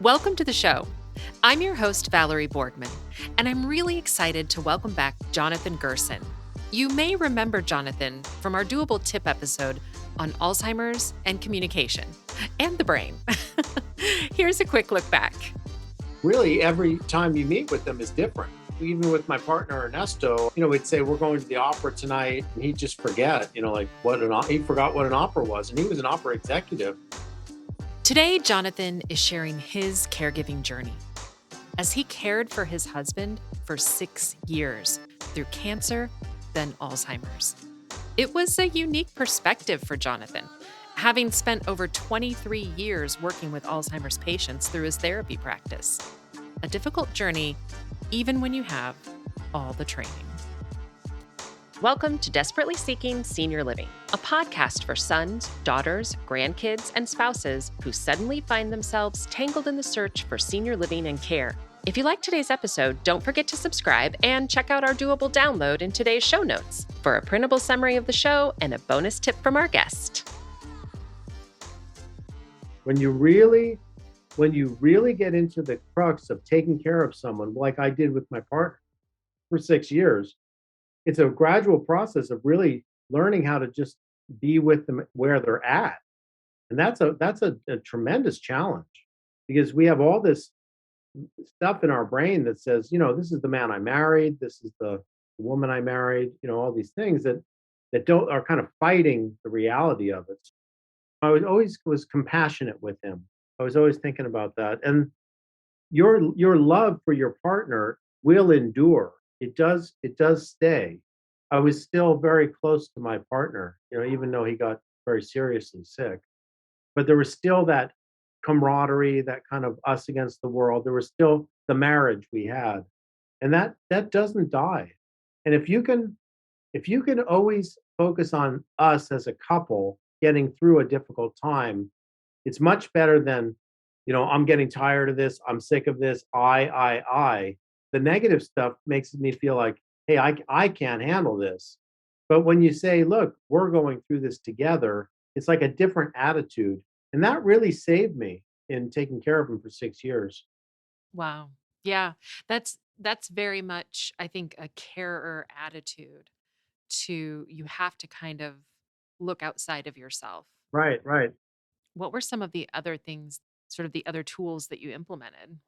Welcome to the show. I'm your host, Valerie Boardman, and I'm really excited to welcome back Johnathon Gersen. You may remember Johnathon from our Doable Tip episode on Alzheimer's and communication, and the brain. Here's a quick look back. Really, every time you meet with them is different. Even with my partner Ernesto, we'd say we're going to the opera tonight, and he'd just forget, he forgot what an opera was, and he was an opera executive. Today, Johnathon is sharing his caregiving journey as he cared for his husband for 6 years through cancer, then Alzheimer's. It was a unique perspective for Johnathon, having spent over 23 years working with Alzheimer's patients through his therapy practice. A difficult journey, even when you have all the training. Welcome to Desperately Seeking Senior Living, a podcast for sons, daughters, grandkids, and spouses who suddenly find themselves tangled in the search for senior living and care. If you like today's episode, don't forget to subscribe and check out our doable download in today's show notes for a printable summary of the show and a bonus tip from our guest. When you really get into the crux of taking care of someone, like I did with my partner for 6 years, it's a gradual process of really learning how to just be with them where they're at. And that's a tremendous challenge because we have all this stuff in our brain that says, this is the man I married, this is the woman I married, all these things that are kind of fighting the reality of it. I always was compassionate with him. I was always thinking about that. And your love for your partner will endure. It does stay. I was still very close to my partner, even though he got very seriously sick. But there was still that camaraderie, that kind of us against the world. There was still the marriage we had. And that doesn't die. And if you can always focus on us as a couple getting through a difficult time, it's much better than, I'm getting tired of this, I'm sick of this, I. The negative stuff makes me feel like, hey, I can't handle this. But when you say, look, we're going through this together, it's like a different attitude. And that really saved me in taking care of him for 6 years. Wow. Yeah, that's very much, I think, a carer attitude to you have to kind of look outside of yourself. Right, right. What were some of the other things, sort of the other tools that you implemented?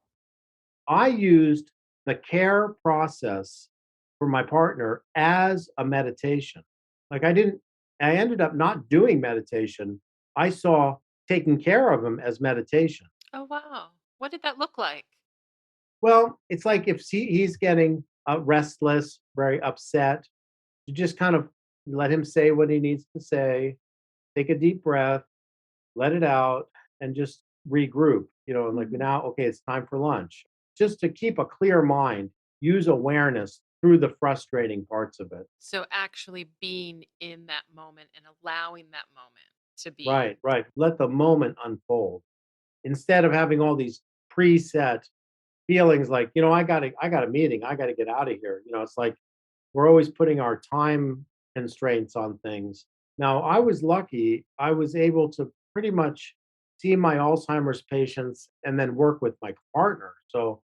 I used the care process for my partner as a meditation. Like I ended up not doing meditation. I saw taking care of him as meditation. Oh, wow. What did that look like? Well, it's like if he's getting restless, very upset, you just kind of let him say what he needs to say, take a deep breath, let it out, and just regroup. And like Mhm. now, okay, it's time for lunch. Just to keep a clear mind, use awareness through the frustrating parts of it. So actually being in that moment and allowing that moment to be. Right, right. Let the moment unfold instead of having all these preset feelings like, I got a meeting, I got to get out of here. It's like we're always putting our time constraints on things. Now, I was lucky. I was able to pretty much see my Alzheimer's patients and then work with my partner. So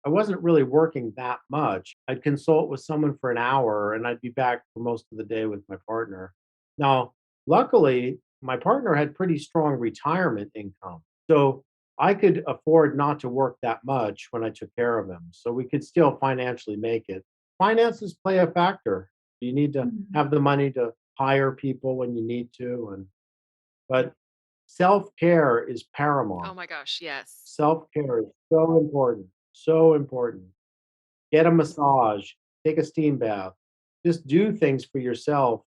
I wasn't really working that much. I'd consult with someone for an hour and I'd be back for most of the day with my partner. Now, luckily, my partner had pretty strong retirement income. So I could afford not to work that much when I took care of him. So we could still financially make it. Finances play a factor. You need to Mhm. have the money to hire people when you need to, but self-care is Oh paramount. my gosh, yes. Self-care is so important, so important. Get a massage, take a steam bath, just do things for yourself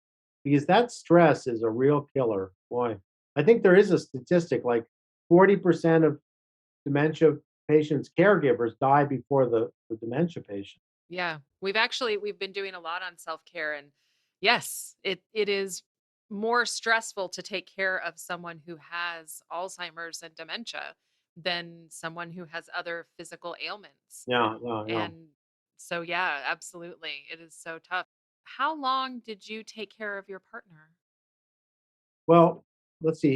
because that stress is a real killer. Boy, I think there is a statistic like 40% of dementia patients' caregivers die before the dementia patient. Yeah. We've been doing a lot on self-care, and yes, it is more stressful to take care of someone who has Alzheimer's and dementia than someone who has other physical ailments. Yeah, yeah, yeah. And so yeah, absolutely. It is so tough. How long did you take care of your partner? Well, let's see.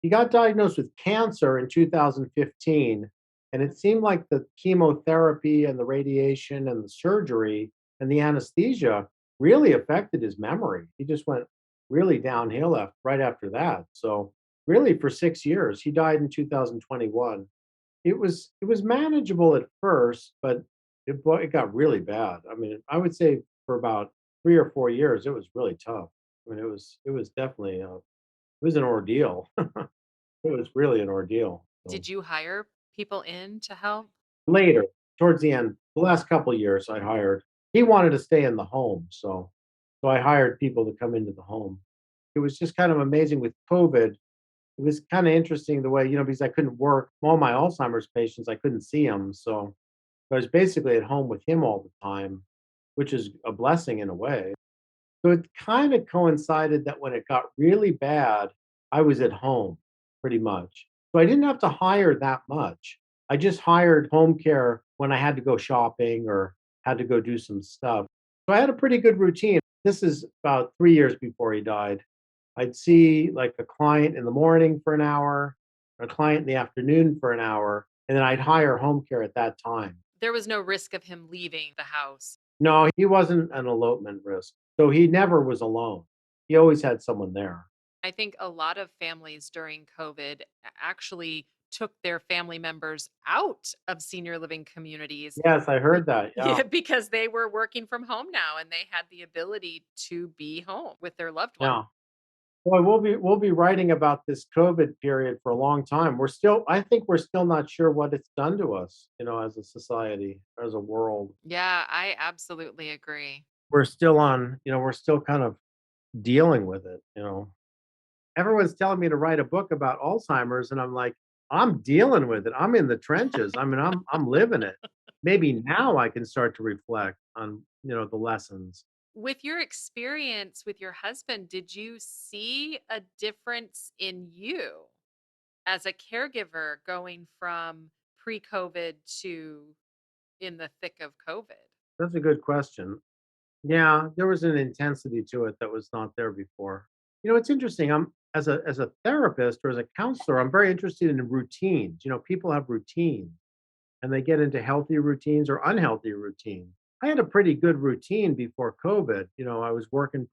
He got diagnosed with cancer in 2015, And it seemed like the chemotherapy and the radiation and the surgery and the anesthesia really affected his memory. He just went really downhill right after that. So really for 6 years, he died in 2021. It was manageable at first, but it got really bad. I mean, I would say for about 3 or 4 years, it was really tough. I mean, it was definitely it was an ordeal. It was really an ordeal. So Did you hire people in to help? later, towards the end, the last couple of years, I hired. He wanted to stay in the home, so I hired people to come into the home. It was just kind of amazing with COVID. It was kinda interesting the way, because I couldn't work. All my Alzheimer's patients, I couldn't see them, so I was basically at home with him all the time, which is a blessing in a way. So it kinda coincided that when it got really bad, I was at home pretty much. So I didn't have to hire that much. I just hired home care when I had to go shopping or had to go do some stuff. So I had a pretty good routine. This is about 3 years before he died. I'd see, like, a client in the morning for an hour, a client in the afternoon for an hour, and then I'd hire home care at that time. There was no risk of him leaving the house. No, he wasn't an elopement risk, so he never was alone. He always had someone there. I think a lot of families during COVID actually took their family members out of senior living communities. Yes, I heard that, yeah, Yeah, because they were working from home now and they had the ability to be home with their loved one. yeah. Boy, we'll be writing about this COVID period for a long time. I think we're still not sure what it's done to us, as a society, as a world. Yeah, I absolutely agree. We're still kind of dealing with it. Everyone's telling me to write a book about Alzheimer's, and I'm like, "I'm dealing with it. I'm in the trenches. I mean, I'm living it." Maybe now I can start to reflect on, the lessons. With your experience with your husband, did you see a difference in you as a caregiver going from pre-COVID to in the thick of COVID? That's a good question. Yeah, there was an intensity to it that was not there before. It's interesting. I'm as a therapist or as a counselor, I'm very interested in routines. People have routines and they get into healthy routines or unhealthy routines. I had a pretty good routine before COVID. I was working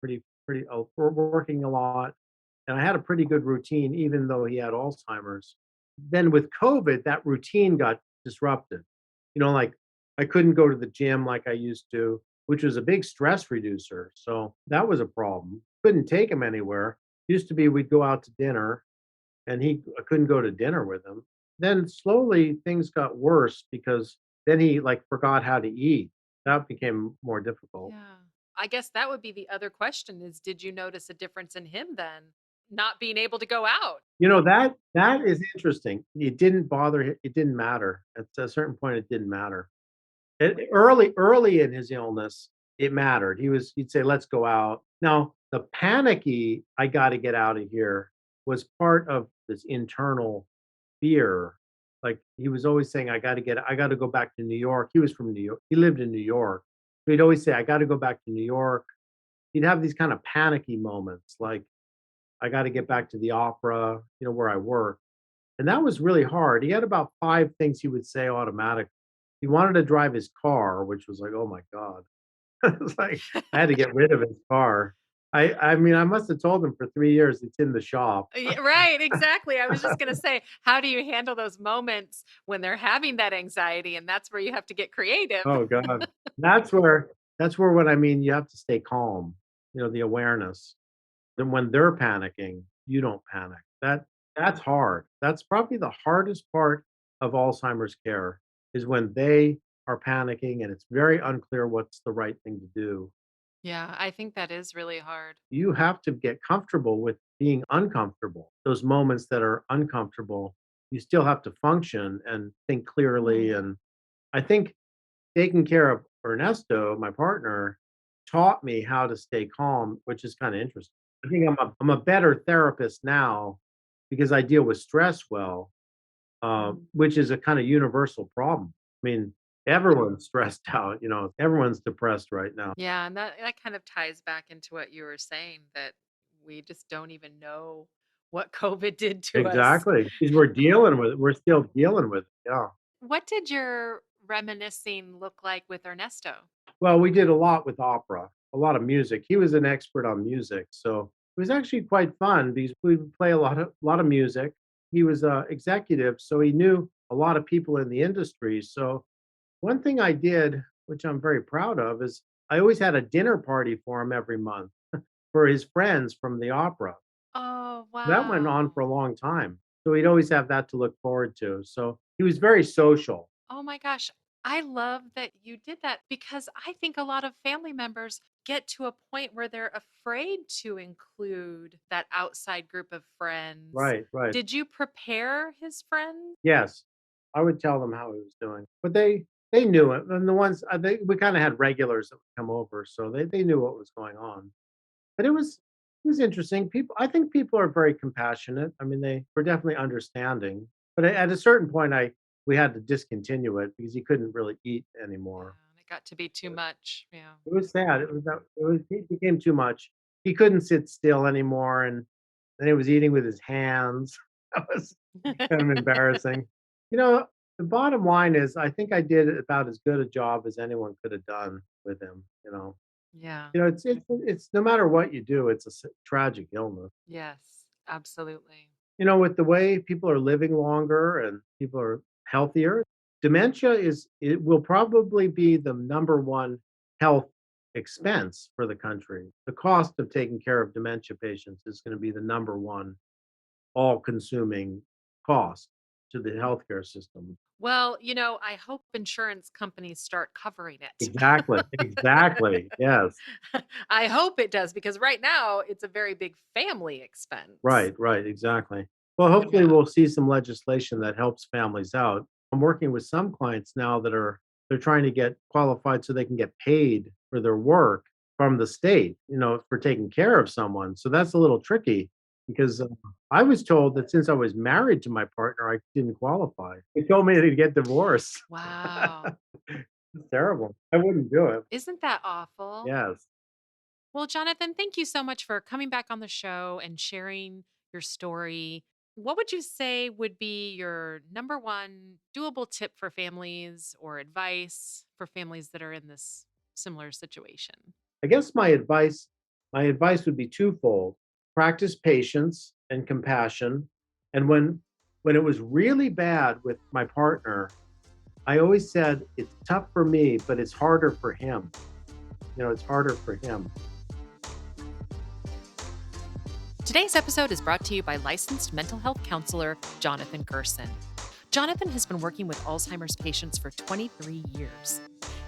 working a lot, and I had a pretty good routine even though he had Alzheimer's. Then with COVID, that routine got disrupted. Like I couldn't go to the gym like I used to, which was a big stress reducer. So that was a problem. Couldn't take him anywhere. Used to be we'd go out to dinner and I couldn't go to dinner with him. Then slowly things got worse because then he like forgot how to eat. That became more difficult. Yeah. I guess that would be the other question is did you notice a difference in him then? Not being able to go out. That is interesting. It didn't matter. At a certain point, it didn't matter. Early in his illness, it mattered. He'd say, "Let's go out." Now, the panicky, "I gotta get out of here," was part of this internal fear. Like, he was always saying, I gotta go back to New York." He was from New York. He lived in New York. So he'd always say, "I gotta go back to New York." He'd have these kind of panicky moments, like, "I gotta get back to the opera," where I work. And that was really hard. He had about 5 things he would say automatically. He wanted to drive his car, which was like, "Oh my god." It's like, I had to get rid of his car. I mean, I must have told him for 3 years it's in the shop. Right, exactly. I was just going to say, how do you handle those moments when they're having that anxiety? And that's where you have to get creative. Oh god. That's where what I mean, you have to stay calm, the awareness. Then when they're panicking, you don't panic. That's hard. That's probably the hardest part of Alzheimer's care is when they are panicking and it's very unclear what's the right thing to do. Yeah, I think that is really hard. You have to get comfortable with being uncomfortable. Those moments that are uncomfortable, you still have to function and think clearly. Mm. And I think taking care of Ernesto, my partner, taught me how to stay calm, which is kind of interesting. I think I'm a better therapist now because I deal with stress well, Mm. which is a kind of universal problem. I mean, everyone's stressed out. Everyone's depressed right now. Yeah, and that kind of ties back into what you were saying that we just don't even know what COVID did to us. Exactly, because we're dealing with it. We're still dealing with it. Yeah. What did your reminiscing look like with Ernesto? Well, we did a lot with opera, a lot of music. He was an expert on music, so it was actually quite fun because we would play a lot of music. He was a executive, so he knew a lot of people in the industry. So one thing I did, which I'm very proud of, is I always had a dinner party for him every month for his friends from the opera. Oh, That went on wow. for a long time. So he'd always have that to look forward to. So he was very social. Oh my gosh. I love that you did that because I think a lot of family members get to a point where they're afraid to include that outside group of friends. Right, right. Did you prepare his friends? Yes, I would tell them how he was doing, but they knew it, and the ones they we kinda had regulars that would come over, so they knew what was going on. But it was interesting. I think people are very compassionate. I mean, they were definitely understanding, but at a certain point, I we had to discontinue it because he couldn't really eat Yeah, anymore. it got to be too much. Yeah. It was sad. It became too much. He couldn't sit still anymore, and then he was eating with his hands. That was kind of embarrassing. You know, the bottom line is I think I did about as good a job as anyone could have done with him, you know? Yeah. It's no matter what you do, it's a tragic illness. Yes, absolutely. You know, with the way people are living longer and people are healthier, dementia is it will probably be the number one health expense for the country. The cost of taking care of dementia patients is going to be the number one all-consuming cost to the healthcare system. Well, I hope insurance companies start covering it. Exactly, exactly. Yes. I hope it does because right now it's a very big family expense. Right, right, exactly. Well, hopefully Yeah. we'll see some legislation that helps families out. I'm working with some clients now that they're trying to get qualified so they can get paid for their work from the state, for taking care of someone. So that's a little tricky because I was told that since I was married to my partner, I didn't qualify. They told me to get divorced. Wow. It's terrible. I wouldn't do it. Isn't that awful? Yes. Well, Jonathan, thank you so much for coming back on the show and sharing your story. What would you say would be your number one doable tip for families or advice for families that are in this similar situation? I guess my advice would be twofold. Practice patience and compassion. And when it was really bad with my partner, I always said it's tough for me, but it's harder for him. It's harder for him. Today's episode is brought to you by licensed mental health counselor Johnathon Gersen. Jonathan has been working with Alzheimer's patients for 23 years.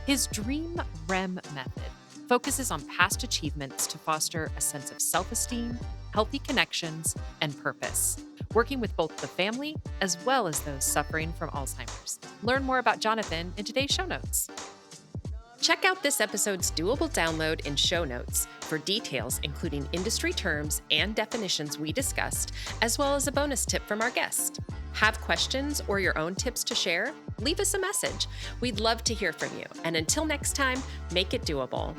His Dream REM method focuses on past achievements to foster a sense of self-esteem, healthy connections, and purpose, working with both the family as well as those suffering from Alzheimer's. Learn more about Jonathan in today's show notes. Check out this episode's doable download in show notes for details, including industry terms and definitions we discussed, as well as a bonus tip from our guest. Have questions or your own tips to share? Leave us a message. We'd love to hear from you. And until next time, make it doable.